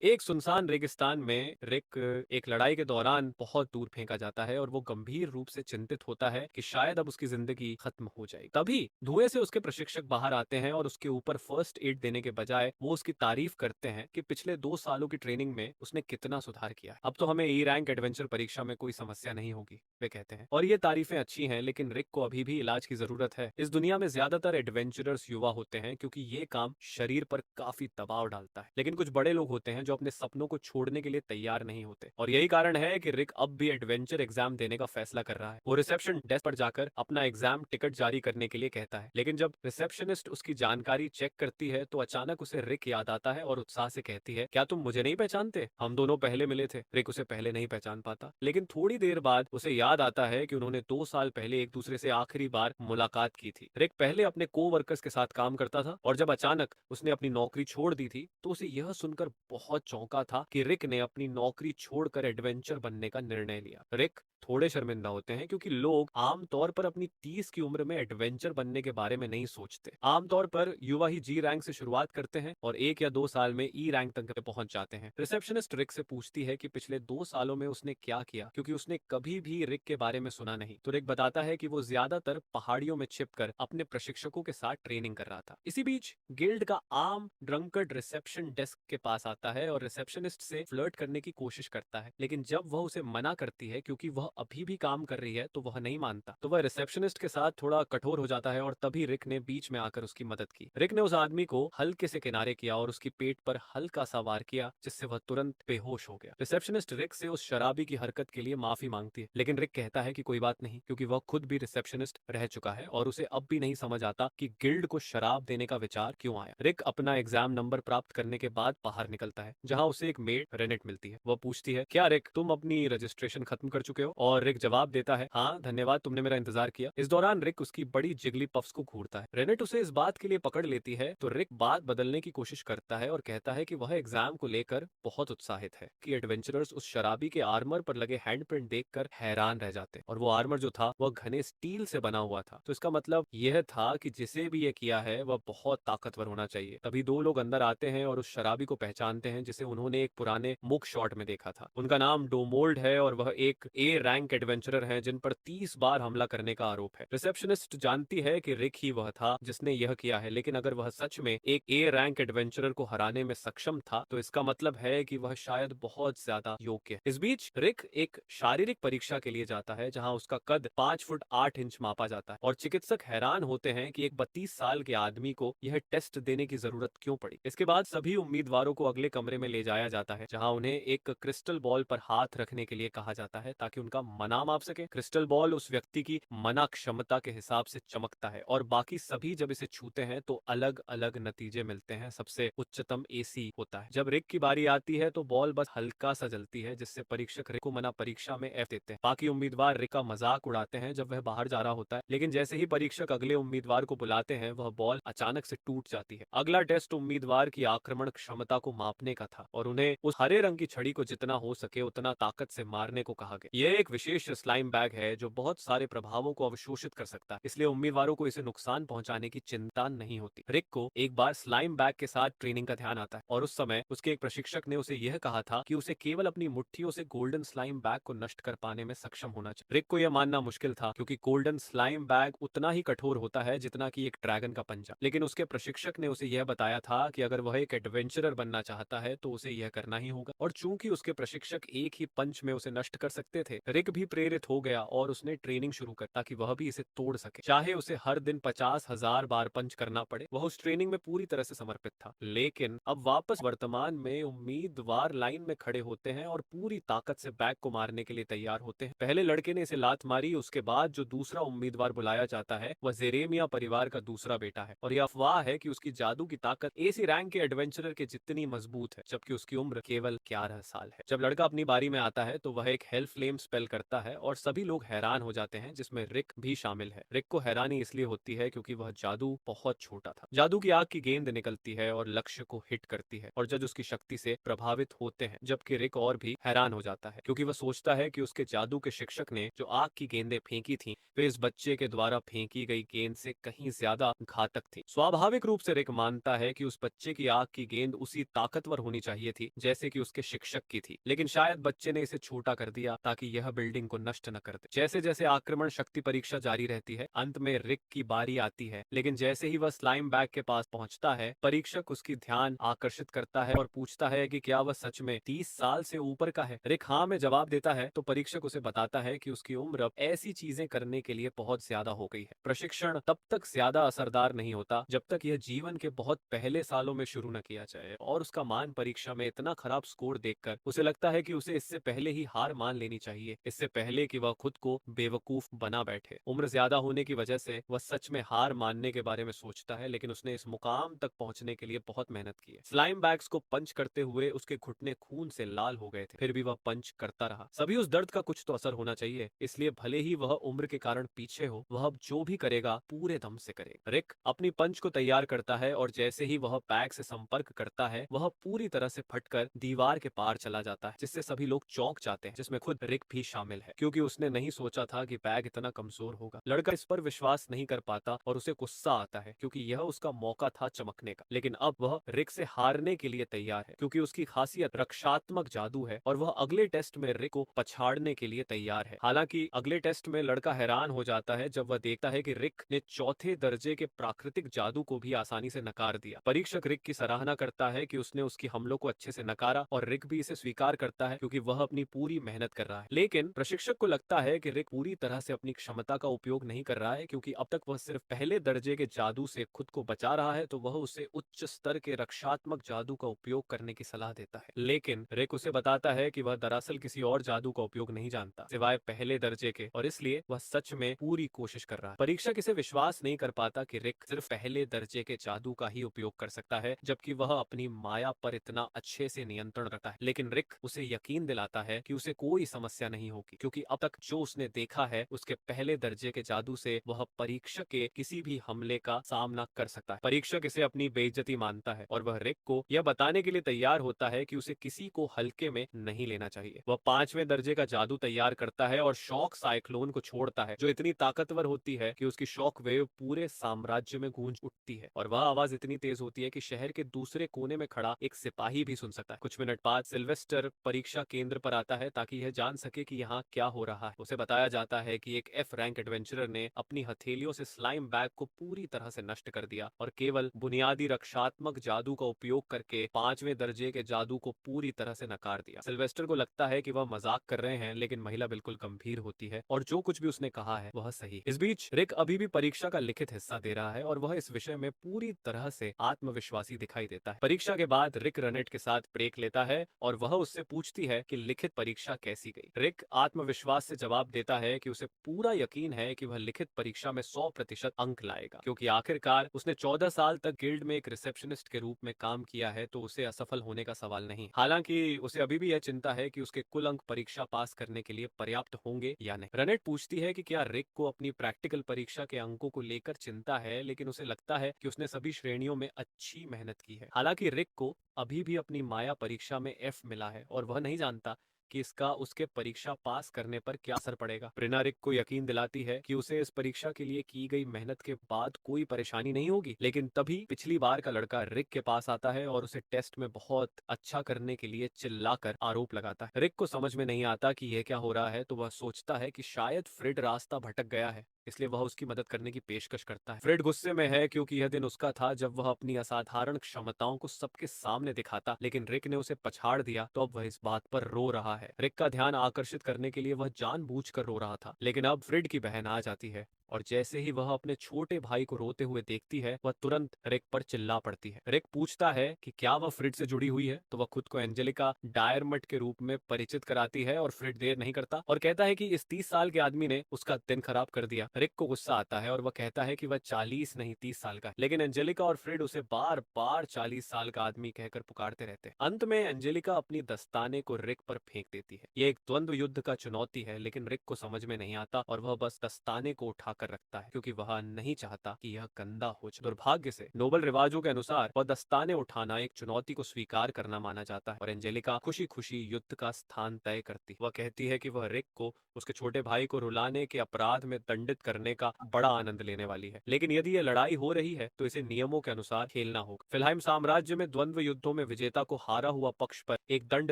एक सुनसान रेगिस्तान में रिक एक लड़ाई के दौरान बहुत दूर फेंका जाता है और वो गंभीर रूप से चिंतित होता है कि शायद अब उसकी जिंदगी खत्म हो जाएगी। तभी धुएं से उसके प्रशिक्षक बाहर आते हैं और उसके ऊपर फर्स्ट एड देने के बजाय वो उसकी तारीफ करते हैं कि पिछले 2 सालों की ट्रेनिंग में उसने कितना सुधार किया है। अब तो हमें ई रैंक एडवेंचर परीक्षा में कोई समस्या नहीं होगी, वे कहते हैं। और ये तारीफें अच्छी हैं, लेकिन रिक को अभी भी इलाज की जरूरत है। इस दुनिया में ज्यादातर एडवेंचरर्स युवा होते हैं क्योंकि ये काम शरीर पर काफी दबाव डालता है, लेकिन कुछ बड़े लोग होते हैं जो अपने सपनों को छोड़ने के लिए तैयार नहीं होते। और यही कारण है कि रिक अब भी एडवेंचर एग्जाम देने का फैसला कर रहा है। वो रिसेप्शन डेस्क पर जाकर अपना एग्जाम टिकट जारी करने के लिए कहता है, लेकिन जब रिसेप्शनिस्ट उसकी जानकारी चेक करती है तो अचानक उसे रिक याद आता है और उत्साह से कहती है, क्या तुम मुझे नहीं पहचानते? हम दोनों पहले मिले थे। रिक उसे पहले नहीं पहचान पाता, लेकिन थोड़ी देर बाद उसे याद आता है कि उन्होंने 2 साल पहले एक दूसरे से आखिरी बार मुलाकात की थी। रिक पहले अपने को वर्कर्स के साथ काम करता था और जब अचानक उसने अपनी नौकरी छोड़ दी थी तो उसे यह सुनकर बहुत चौंका था कि रिक ने अपनी नौकरी छोड़कर एडवेंचर बनने का निर्णय लिया। रिक थोड़े शर्मिंदा होते हैं क्योंकि लोग आमतौर पर अपनी 30 की उम्र में एडवेंचर बनने के बारे में नहीं सोचते। आमतौर पर युवा ही जी रैंक से शुरुआत करते हैं और 1 या 2 साल में ई रैंक तक पहुंच जाते हैं। रिसेप्शनिस्ट रिक से पूछती है कि पिछले 2 सालों में उसने क्या किया, क्योंकि उसने कभी भी रिक के बारे में सुना नहीं। तो रिक बताता है कि वो ज्यादातर पहाड़ियों में छिपकर अपने प्रशिक्षकों के साथ ट्रेनिंग कर रहा था। इसी बीच गिल्ड का आम ड्रंकर्ड रिसेप्शन डेस्क के पास आता है और रिसेप्शनिस्ट से फ्लर्ट करने की कोशिश करता है, लेकिन जब वह उसे मना करती है क्योंकि वह अभी भी काम कर रही है तो वह नहीं मानता। तो वह रिसेप्शनिस्ट के साथ थोड़ा कठोर हो जाता है और तभी रिक ने बीच में आकर उसकी मदद की। रिक ने उस आदमी को हल्के से किनारे किया और उसकी पेट पर हल्का सा वार किया, जिससे वह तुरंत बेहोश हो गया। रिसेप्शनिस्ट रिक से उस शराबी की हरकत के लिए माफी मांगती है, लेकिन रिक कहता है कि कोई बात नहीं, क्योंकि वह खुद भी रिसेप्शनिस्ट रह चुका है और उसे अब भी नहीं समझ आता कि गिल्ड को शराब देने का विचार क्यों आया। रिक अपना एग्जाम नंबर प्राप्त करने के बाद बाहर निकलता है, जहां उसे एक मेड रेनेट मिलती है। वह पूछती है, क्या रिक तुम अपनी रजिस्ट्रेशन खत्म कर चुके हो? और रिक जवाब देता है, हाँ धन्यवाद, तुमने मेरा इंतजार किया। इस दौरान रिक उसकी बड़ी जिगली पफ्स को घूरता है। रेनेट उसे इस बात के लिए पकड़ लेती है तो रिक बात बदलने की कोशिश करता है और कहता है कि वह एग्जाम को लेकर बहुत उत्साहित है कि एडवेंचरर्स उस शराबी के आर्मर पर लगे हैंडप्रिंट देखकर हैरान रह जाते, और वो आर्मर जो था वह घने स्टील से बना हुआ था। तो इसका मतलब यह था कि जिसे भी ये किया है वह बहुत ताकतवर होना चाहिए। तभी दो लोग अंदर आते हैं और उस शराबी को पहचानते हैं जिसे उन्होंने एक पुराने मुक शॉट में देखा था। उनका नाम डोमोल्ड है और वह एक ए रैंक एडवेंचरर है जिन पर 30 बार हमला करने का आरोप है। रिसेप्शनिस्ट जानती है कि रिक ही वह था जिसने यह किया है, लेकिन अगर वह सच में एक ए रैंक एडवेंचरर को हराने में सक्षम था तो इसका मतलब है कि वह शायद बहुत ज्यादा योग्य है। इस बीच रिक एक शारीरिक परीक्षा के लिए जाता है जहां उसका कद 5 फुट 8 इंच मापा जाता है और चिकित्सक हैरान होते हैं कि एक 32 साल के आदमी को यह टेस्ट देने की जरूरत क्यों पड़ी। इसके बाद सभी उम्मीदवारों को अगले कमरे में ले जाया जाता है जहां उन्हें एक क्रिस्टल बॉल पर हाथ रखने के लिए कहा जाता है ताकि उनका मना माप सके। क्रिस्टल बॉल उस व्यक्ति की मना क्षमता के हिसाब से चमकता है और बाकी सभी जब इसे छूते हैं तो अलग अलग नतीजे मिलते हैं। सबसे उच्चतम एसी होता है। जब रिक की बारी आती है तो बॉल बस हल्का सा जलती है, जिससे परीक्षक रिक को मना परीक्षा में एफ देते हैं। बाकी उम्मीदवार रिक का मजाक उड़ाते हैं जब वह बाहर जा रहा होता है, लेकिन जैसे ही परीक्षक अगले उम्मीदवार को बुलाते हैं वह बॉल अचानक से टूट जाती है। अगला टेस्ट उम्मीदवार की आक्रमण क्षमता को मापने का था और उन्हें उस हरे रंग की छड़ी को जितना हो सके उतना ताकत से मारने को कहा गया। यह एक विशेष स्लाइम बैग है जो बहुत सारे प्रभावों को अवशोषित कर सकता है, इसलिए उम्मीदवारों को इसे नुकसान पहुंचाने की चिंता नहीं होती। रिक को एक बार स्लाइम बैग के साथ ट्रेनिंग का ध्यान आता है और उस समय उसके एक प्रशिक्षक ने उसे यह कहा था कि उसे केवल अपनी मुट्ठियों से गोल्डन स्लाइम बैग को नष्ट कर पाने में सक्षम होना चाहिए। रिक को यह मानना मुश्किल था क्योंकि गोल्डन स्लाइम बैग उतना ही कठोर होता है जितना कि एक ड्रैगन का पंजा, लेकिन उसके प्रशिक्षक ने उसे यह बताया था कि अगर वह एक एडवेंचरर बनना चाहता है तो उसे यह करना ही होगा। और चूंकि उसके प्रशिक्षक एक ही पंच में उसे नष्ट कर सकते थे, रिक भी प्रेरित हो गया और उसने ट्रेनिंग शुरू कर ताकि वह भी इसे तोड़ सके, चाहे उसे हर दिन 50,000 बार पंच करना पड़े। वह उस ट्रेनिंग में पूरी तरह से समर्पित था। लेकिन अब वापस वर्तमान में उम्मीदवार लाइन में खड़े होते हैं और पूरी ताकत से बैग को मारने के लिए तैयार होते हैं। पहले लड़के ने इसे लात मारी, उसके बाद जो दूसरा उम्मीदवार बुलाया जाता है वह जेरेमिया परिवार का दूसरा बेटा है और यह अफवाह है कि उसकी जादू की ताकत एसी रैंक के एडवेंचरर के जितनी मजबूत है, जबकि उसकी उम्र केवल 11 साल है। जब लड़का अपनी बारी में आता है तो वह एक हेल फ्लेम स्पेल इस्तेमाल करता है और सभी लोग हैरान हो जाते हैं, जिसमें रिक भी शामिल है। रिक को हैरानी इसलिए होती है क्योंकि वह जादू बहुत छोटा था। जादू की आग की गेंद निकलती है और लक्ष्य को हिट करती है और जज उसकी शक्ति से प्रभावित होते हैं, जबकि रिक और भी हैरान हो जाता है क्योंकि वह सोचता है कि उसके जादू के शिक्षक ने जो आग की गेंदें फेंकी थीं, वे इस बच्चे के द्वारा फेंकी गई गेंद से कहीं ज्यादा घातक थी। स्वाभाविक रूप से रिक मानता है कि उस बच्चे की आग की गेंद उसी ताकतवर होनी चाहिए थी जैसे कि उसके शिक्षक की थी, लेकिन शायद बच्चे ने इसे छोटा कर दिया ताकि यह बिल्डिंग को नष्ट न कर दे। जैसे जैसे आक्रमण शक्ति परीक्षा जारी रहती है, अंत में रिक की बारी आती है, लेकिन जैसे ही वह स्लाइम बैग के पास पहुंचता है, परीक्षक उसकी ध्यान आकर्षित करता है और पूछता है कि क्या वह सच में 30 साल से ऊपर का है। रिक हाँ में जवाब देता है तो परीक्षक उसे बताता है कि उसकी उम्र अब ऐसी चीजें करने के लिए बहुत ज्यादा हो गई है। प्रशिक्षण तब तक ज्यादा असरदार नहीं होता जब तक यह जीवन के बहुत पहले सालों में शुरू न किया जाए, और उसका मान परीक्षा में इतना खराब स्कोर देखकर उसे लगता है कि उसे इससे पहले ही हार मान लेनी चाहिए, इससे पहले कि वह खुद को बेवकूफ बना बैठे। उम्र ज्यादा होने की वजह से वह सच में हार मानने के बारे में सोचता है, लेकिन उसने इस मुकाम तक पहुंचने के लिए बहुत मेहनत की है। स्लाइम बैग्स को पंच करते हुए उसके घुटने खून से लाल हो गए थे, फिर भी वह पंच करता रहा। सभी उस दर्द का कुछ तो असर होना चाहिए, इसलिए भले ही वह उम्र के कारण पीछे हो, वह अब जो भी करेगा पूरे दम से करेगा। रिक अपनी पंच को तैयार करता है और जैसे ही वह बैग से संपर्क करता है, वह पूरी तरह से फटकर दीवार के पार चला जाता है, जिससे सभी लोग चौंक जाते हैं, जिसमें खुद रिक भी शामिल है, क्योंकि उसने नहीं सोचा था कि बैग इतना कमजोर होगा। लड़का इस पर विश्वास नहीं कर पाता और उसे गुस्सा आता है क्योंकि यह उसका मौका था चमकने का, लेकिन अब वह रिक से हारने के लिए तैयार है क्योंकि उसकी खासियत रक्षात्मक जादू है और वह अगले टेस्ट में रिक को पछाड़ने के लिए तैयार है। हालांकि अगले टेस्ट में लड़का हैरान हो जाता है जब वह देखता है कि रिक ने चौथे दर्जे के प्राकृतिक जादू को भी आसानी से नकार दिया। परीक्षक रिक की सराहना करता है कि उसने उसकी हमलों को अच्छे से नकारा और रिक भी इसे स्वीकार करता है क्योंकि वह अपनी पूरी मेहनत कर रहा है। लेकिन प्रशिक्षक को लगता है कि रिक पूरी तरह से अपनी क्षमता का उपयोग नहीं कर रहा है क्योंकि अब तक वह सिर्फ पहले दर्जे के जादू से खुद को बचा रहा है, तो वह उसे उच्च स्तर के रक्षात्मक जादू का उपयोग करने की सलाह देता है। लेकिन रिक उसे बताता है कि वह दरअसल किसी और जादू का उपयोग नहीं जानता सिवाय पहले दर्जे के, और इसलिए वह सच में पूरी कोशिश कर रहा है। परीक्षक इसे विश्वास नहीं कर पाता कि रिक सिर्फ पहले दर्जे के जादू का ही उपयोग कर सकता है, जबकि वह अपनी माया पर इतना अच्छे से नियंत्रण रखता है। लेकिन रिक उसे यकीन दिलाता है कि उसे कोई समस्या नहीं होगी क्योंकि अब तक जो उसने देखा है उसके पहले दर्जे के जादू से वह परीक्षक के किसी भी हमले का सामना कर सकता है। परीक्षक इसे अपनी बेइज्जती मानता है और वह रिक को यह बताने के लिए तैयार होता है कि उसे किसी को हल्के में नहीं लेना चाहिए। वह 5वें दर्जे का जादू तैयार करता है और शॉक साइक्लोन को छोड़ता है, जो इतनी ताकतवर होती है कि उसकी शॉक वेव पूरे साम्राज्य में गूंज उठती है और वह आवाज इतनी तेज होती है कि शहर के दूसरे कोने में खड़ा एक सिपाही भी सुन सकता है। कुछ मिनट बाद सिल्वेस्टर परीक्षा केंद्र पर आता है ताकि यह जान सके कि यहाँ क्या हो रहा है। उसे बताया जाता है कि एक F रैंक एडवेंचरर ने अपनी हथेलियों से स्लाइम बैग को पूरी तरह से नष्ट कर दिया और केवल बुनियादी रक्षात्मक जादू का उपयोग करके 5वें दर्जे के जादू को पूरी तरह से नकार दिया। सिल्वेस्टर को लगता है कि वह मजाक कर रहे हैं, लेकिन महिला बिल्कुल गंभीर होती है और जो कुछ भी उसने कहा है वह सही। इस बीच रिक अभी भी परीक्षा का लिखित हिस्सा दे रहा है और वह इस विषय में पूरी तरह से आत्मविश्वासी दिखाई देता है। परीक्षा के बाद रिक रनेट के साथ ब्रेक लेता है और वह उससे पूछती है कि लिखित परीक्षा कैसी गई। रिक आत्मविश्वास से जवाब देता है कि उसे पूरा यकीन है कि वह लिखित परीक्षा में 100% अंक लाएगा, क्योंकि आखिरकार उसने 14 साल तक गिल्ड में एक रिसेप्शनिस्ट के रूप में काम किया है, तो उसे असफल होने का सवाल नहीं। हालांकि उसे अभी भी यह चिंता है कि उसके कुल अंक परीक्षा पास करने के लिए पर्याप्त होंगे या नहीं। रनेट पूछती है कि क्या रिक को अपनी प्रैक्टिकल परीक्षा के अंकों को लेकर चिंता है, लेकिन उसे लगता है कि उसने सभी श्रेणियों में अच्छी मेहनत की है। हालांकि रिक को अभी भी अपनी माया परीक्षा में F मिला है और वह नहीं जानता कि इसका उसके परीक्षा पास करने पर क्या असर पड़ेगा। प्रिना रिक को यकीन दिलाती है कि उसे इस परीक्षा के लिए की गई मेहनत के बाद कोई परेशानी नहीं होगी, लेकिन तभी पिछली बार का लड़का रिक के पास आता है और उसे टेस्ट में बहुत अच्छा करने के लिए चिल्लाकर आरोप लगाता है। रिक को समझ में नहीं आता कि यह क्या हो रहा है, तो वह सोचता है कि शायद फ्रिड रास्ता भटक गया है, इसलिए वह उसकी मदद करने की पेशकश करता है। फ्रेड गुस्से में है क्योंकि यह दिन उसका था जब वह अपनी असाधारण क्षमताओं को सबके सामने दिखाता, लेकिन रिक ने उसे पछाड़ दिया, तो अब वह इस बात पर रो रहा है। रिक का ध्यान आकर्षित करने के लिए वह जानबूझकर रो रहा था, लेकिन अब फ्रेड की बहन आ जाती है और जैसे ही वह अपने छोटे भाई को रोते हुए देखती है वह तुरंत रिक पर चिल्ला पड़ती है। रिक पूछता है कि क्या वह फ्रिड से जुड़ी हुई है, तो वह खुद को एंजेलिका डायरमट के रूप में परिचित कराती है और फ्रिड देर नहीं करता और कहता है कि इस 30 साल के आदमी ने उसका दिन खराब कर दिया। रिक को गुस्सा आता है और वह कहता है कि वह 40 नहीं 30 साल का है, लेकिन एंजेलिका और फ्रिड उसे बार बार 40 साल का आदमी कहकर पुकारते रहते हैं। अंत में एंजेलिका अपनी दस्ताने को रिक पर फेंक देती है। ये एक द्वंद्व युद्ध का चुनौती है, लेकिन रिक को समझ में नहीं आता और वह बस दस्ताने को उठाकर रखता है क्योंकि वह नहीं चाहता कि यह गंदा हो जाए। दुर्भाग्य से नोबल रिवाजों के अनुसार वह दस्ताने उठाना एक चुनौती को स्वीकार करना माना जाता है और एंजेलिका खुशी खुशी युद्ध का स्थान तय करती है। वह कहती है कि वह रिक को उसके छोटे भाई को रुलाने के अपराध में दंडित करने का बड़ा आनंद लेने वाली है, लेकिन यदि यह लड़ाई हो रही है तो इसे नियमों के अनुसार खेलना होगा। फिलहाइम साम्राज्य में द्वंद्व युद्धों में विजेता को हारा हुआ पक्ष पर एक दंड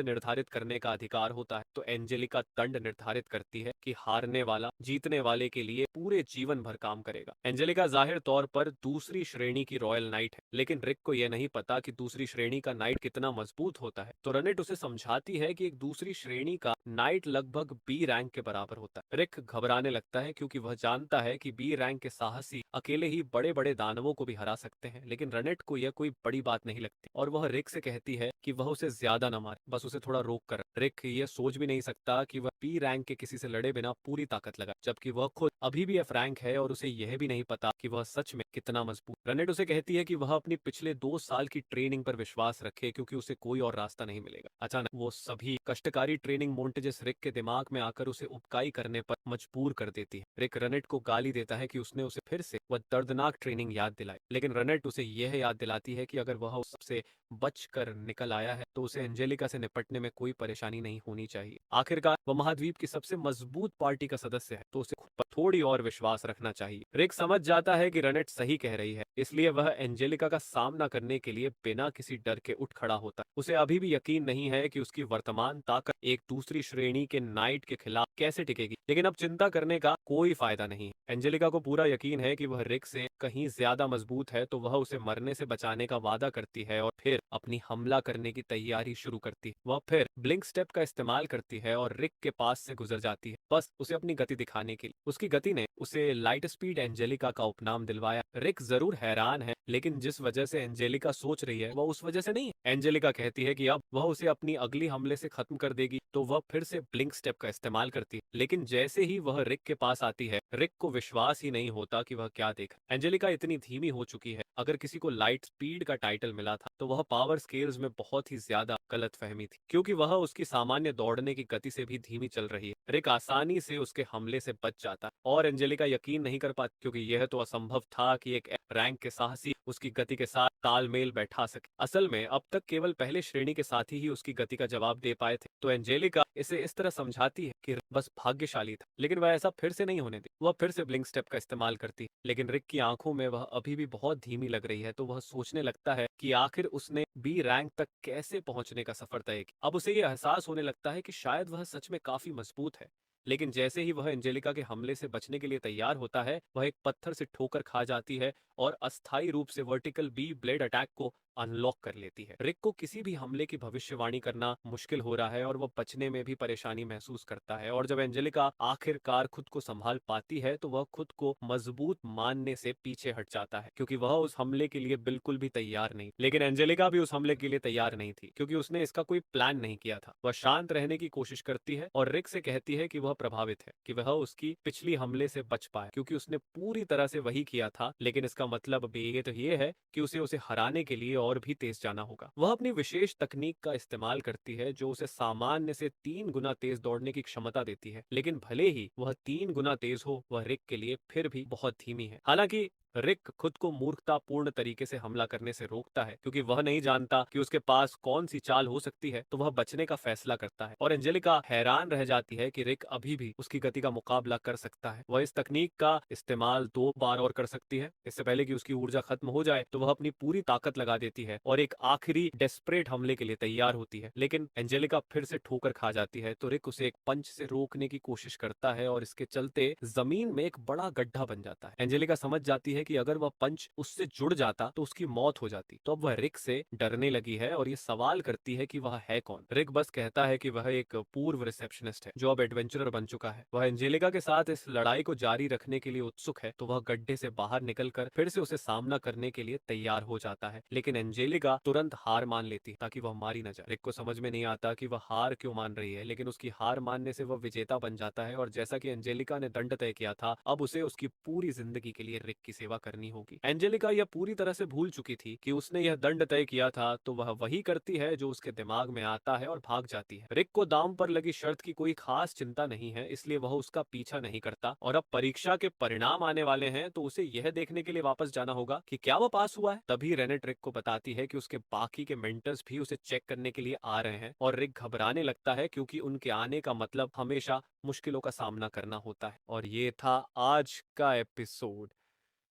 निर्धारित करने का अधिकार होता है, तो एंजेलिका दंड निर्धारित करती है कि हारने वाला जीतने वाले के लिए पूरे जीवन भर काम करेगा। एंजेलिका जाहिर तौर पर दूसरी श्रेणी की रॉयल नाइट है, लेकिन रिक को यह नहीं पता कि दूसरी श्रेणी का नाइट कितना मजबूत होता है, तो रनेट उसे समझाती है कि एक दूसरी श्रेणी का नाइट लगभग बी रैंक के बराबर होता है। रिक घबराने लगता है क्योंकि वह जानता है कि बी रैंक के साहसी अकेले ही बड़े बड़े दानवों को भी हरा सकते हैं, लेकिन रनेट को यह कोई बड़ी बात नहीं लगती और वह रिक से कहती है कि वह उसे ज्यादा न मारे, बस उसे थोड़ा रोक कर। रिक यह सोच भी नहीं सकता कि वह बी रैंक के किसी से लड़े बिना पूरी ताकत लगाए, जबकि वह खुद अभी भी एफ रैंक है और उसे यह भी नहीं पता कि वह सच में कितना मजबूत। रनेट उसे कहती है कि वह अपनी पिछले 2 साल की ट्रेनिंग पर विश्वास रखे क्योंकि उसे कोई और रास्ता नहीं मिलेगा। अचानक वो सभी कष्टकारी ट्रेनिंग मोन्टेजेस रिक के दिमाग में आकर उसे उपकाई करने पर मजबूर कर देती है। रिक रनेट को गाली देता है कि उसने उसे फिर से वह दर्दनाक ट्रेनिंग याद दिलाई, लेकिन रनेट उसे यह याद दिलाती है कि अगर वह उससे बचकर निकल आया है तो उसे एंजेलिका से निपटने में कोई परेशानी नहीं होनी चाहिए। आखिरकार वह महाद्वीप की सबसे मजबूत पार्टी का सदस्य है, तो उसे खुद पर थोड़ी और विश्वास रखना चाहिए। रिक समझ जाता है कि रनेट सही कह रही है, इसलिए वह एंजेलिका का सामना करने के लिए बिना किसी डर के उठ खड़ा होता है। उसे अभी भी यकीन नहीं है कि उसकी वर्तमान ताकत एक दूसरी श्रेणी के नाइट के खिलाफ कैसे टिकेगी, लेकिन अब चिंता करने का कोई फायदा नहीं है। एंजेलिका को पूरा यकीन है कि वह रिक से कहीं ज्यादा मजबूत है, तो वह उसे मरने से बचाने का वादा करती है और फिर अपनी हमला करने की तैयारी शुरू करती है। वह फिर ब्लिंक स्टेप का इस्तेमाल करती है और रिक के पास से गुजर जाती है, बस उसे अपनी गति दिखाने के लिए। उसकी गति ने उसे लाइट स्पीड एंजेलिका का उपनाम दिलवाया। रिक जरूर हैरान है, लेकिन जिस वजह से एंजेलिका सोच रही है वह उस वजह से नहीं है। एंजेलिका कहती है कि अब वह उसे अपनी अगली हमले से खत्म कर देगी, तो वह फिर से ब्लिंक स्टेप का इस्तेमाल करती है, लेकिन जैसे ही वह रिक के पास आती है रिक को विश्वास ही नहीं होता कि वह क्या देख। एंजेलिका इतनी धीमी हो चुकी है, अगर किसी को लाइट स्पीड का टाइटल मिला था तो वह पावर स्केल्स में बहुत ही ज्यादा गलतफहमी थी, क्योंकि वह उसकी सामान्य दौड़ने की गति से भी धीमी चल रही है। रिक आसानी से उसके हमले से बच जाता और एंजेलिका यकीन नहीं कर पाती, क्योंकि यह तो असंभव था कि एक रैंक के साहसी उसकी गति के साथ तालमेल बैठा सके। असल में अब तक केवल पहले श्रेणी के साथी ही उसकी गति का जवाब दे पाए थे, तो एंजेलिका इसे इस तरह समझाती है कि बस भाग्यशाली था, लेकिन वह ऐसा फिर से नहीं होने दी। वह फिर से ब्लिंक स्टेप का इस्तेमाल करती है, लेकिन रिक की आंखों में वह अभी भी बहुत धीमी लग रही है, तो वह सोचने लगता है कि आखिर उसने बी रैंक तक कैसे पहुंचने का सफर तय किया। अब उसे यह एहसास होने लगता है कि शायद वह सच में काफी मजबूत है, लेकिन जैसे ही वह एंजेलिका के हमले से बचने के लिए तैयार होता है वह एक पत्थर से ठोकर खा जाती है और अस्थायी रूप से वर्टिकल बी ब्लेड अटैक को अनलॉक कर लेती है। रिक को किसी भी हमले की भविष्यवाणी करना मुश्किल हो रहा है और वह बचने में भी परेशानी महसूस करता है, और जब एंजेलिका आखिरकार खुद को संभाल पाती है तो वह खुद को मजबूत मानने से पीछे हट जाता है, क्योंकि वह उस हमले के लिए बिल्कुल भी तैयार नहीं। लेकिन एंजेलिका भी उस हमले के लिए तैयार नहीं थी, क्योंकि उसने इसका कोई प्लान नहीं किया था। वह शांत रहने की कोशिश करती है और रिक से कहती है कि वह प्रभावित है कि वह उसकी पिछली हमले से बच पाए, क्योंकि उसने पूरी तरह से वही किया था, लेकिन इसका मतलब भी ये है कि उसे हराने के लिए और भी तेज जाना होगा। वह अपनी विशेष तकनीक का इस्तेमाल करती है जो उसे सामान्य से 3 गुना तेज दौड़ने की क्षमता देती है, लेकिन भले ही वह 3 गुना तेज हो वह रिक के लिए फिर भी बहुत धीमी है। हालांकि रिक खुद को मूर्खतापूर्ण तरीके से हमला करने से रोकता है, क्योंकि वह नहीं जानता कि उसके पास कौन सी चाल हो सकती है, तो वह बचने का फैसला करता है और एंजेलिका हैरान रह जाती है कि रिक अभी भी उसकी गति का मुकाबला कर सकता है। वह इस तकनीक का इस्तेमाल 2 बार और कर सकती है। इससे पहले कि उसकी ऊर्जा खत्म हो जाए तो वह अपनी पूरी ताकत लगा देती है और एक आखिरी डेस्परेट हमले के लिए तैयार होती है, लेकिन एंजेलिका फिर से ठोकर खा जाती है, तो रिक उसे एक पंच से रोकने की कोशिश करता है और इसके चलते जमीन में एक बड़ा गड्ढा बन जाता है। एंजेलिका समझ जाती है कि अगर वह पंच उससे जुड़ जाता तो उसकी मौत हो जाती। तो अब वह रिक से डरने लगी है और ये सवाल करती है कि वह है कौन। रिक बस कहता है कि वह एक पूर्व रिसेप्शनिस्ट है जो अब एडवेंचरर बन चुका है। वह एंजेलिका के साथ इस लड़ाई को जारी रखने के लिए उत्सुक है, तो वह गड्ढे से बाहर निकलकर फिर से उसे सामना करने के लिए तैयार हो जाता है। लेकिन एंजेलिका तुरंत हार मान लेती है ताकि वह मारी न जाए। रिक को समझ में नहीं आता कि वह हार क्यों मान रही है, लेकिन उसकी हार मानने से वह विजेता बन जाता है और जैसा कि एंजेलिका ने दंड तय किया था, अब उसे उसकी पूरी जिंदगी के लिए रिक की सेवा करनी होगी। एंजेलिका यह पूरी तरह से भूल चुकी थी कि उसने यह दंड तय किया था, तो वह वही करती है जो उसके दिमाग में आता है और भाग जाती है। रिक को दांव पर लगी शर्त की कोई खास चिंता नहीं है, इसलिए वह उसका पीछा नहीं करता। और अब परीक्षा के परिणाम आने वाले हैं, तो उसे यह देखने के लिए वापस जाना होगा कि क्या वह पास हुआ है। तभी रेनेट रिक को बताती है कि उसके बाकी के मेंटर्स भी उसे चेक करने के लिए आ रहे हैं और रिक घबराने लगता है क्योंकि उनके आने का मतलब हमेशा मुश्किलों का सामना करना होता है। और ये था आज का एपिसोड।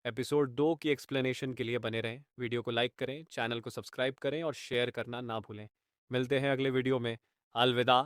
एपिसोड 2 की एक्सप्लेनेशन के लिए बने रहें, वीडियो को लाइक करें, चैनल को सब्सक्राइब करें और शेयर करना ना भूलें। मिलते हैं अगले वीडियो में। अलविदा।